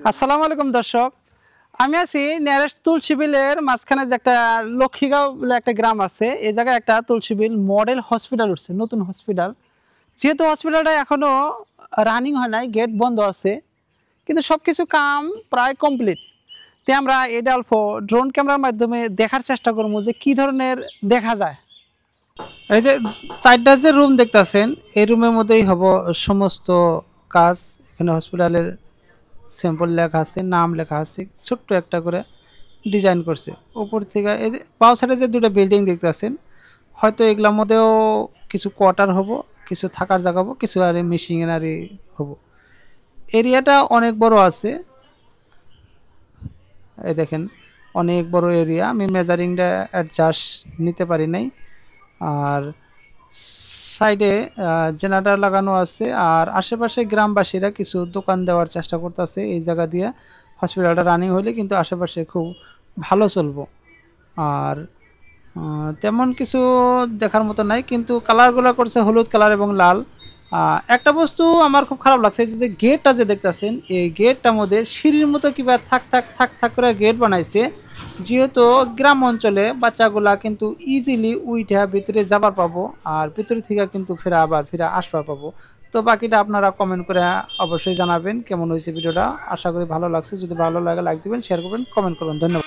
আসসালামু আলাইকুম দর্শক, আমি আছি নিয়ারেস্ট তুলসীবিলের মাঝখানে যে একটা লক্ষ্মীগাঁও বলে একটা গ্রাম আছে। এই জায়গায় একটা তুলসীবিল মডেল হসপিটাল উঠছে, নতুন হসপিটাল। যেহেতু হসপিটালটা এখনো রানিং হয় নাই, গেট বন্ধ আছে, কিন্তু সব কিছু কাম প্রায় কমপ্লিট। তে আমরা এটা অল্প ড্রোন ক্যামেরার মাধ্যমে দেখার চেষ্টা করবো যে কি ধরনের দেখা যায়। এই যে চারটা যে রুম দেখতেছেন, এই রুমের মধ্যেই হব সমস্ত কাজ। এখানে হসপিটালের সিম্পল লেখা আছে, নাম লেখা আছে, ছোট্ট একটা করে ডিজাইন করছে উপর থেকে। এই যে বাউ সাইডে যে দুটো বিল্ডিং দেখতে আছেন, হয়তো এগুলোর মধ্যেও কিছু কোয়ার্টার হবো, কিছু থাকার জায়গা হবো, কিছু আর মেশিনারি হবো। এরিয়াটা অনেক বড় আছে, এই দেখেন অনেক বড় এরিয়া। আমি মেজারিংটা অ্যাডজাস্ট নিতে পারি নাই। আর সাইডে জেনারেটর লাগানো আছে, আর আশেপাশে গ্রামবাসীরা কিছু দোকান দেওয়ার চেষ্টা করতেছে এই জায়গা দিয়ে। হসপিটালটা রানিং হলে কিন্তু আশেপাশে খুব ভালো চলবো। আর তেমন কিছু দেখার মতো নাই, কিন্তু কালারগুলো করছে হলুদ কালার এবং লাল। একটা বস্তু আমার খুব খারাপ লাগছে, যে গেটটা যে দেখতেছেন, এই গেটটার মধ্যে সিঁড়ির মতো কিবা থাক থাক থাক থাক করে গেট বানাইছে। যেহেতু গ্রাম অঞ্চলে বাচ্চাগুলা কিন্তু ইজিলি উইঠা ভিতরে যাবার পাবো, আর ভিতরে থেকে কিন্তু ফিরা আসবার পাবো। তো বাকিটা আপনারা কমেন্ট করে অবশ্যই জানাবেন কেমন হয়েছে ভিডিওটা। আশা করি ভালো লাগছে। যদি ভালো লাগে লাইক দিবেন, শেয়ার করবেন, কমেন্ট করবেন। ধন্যবাদ।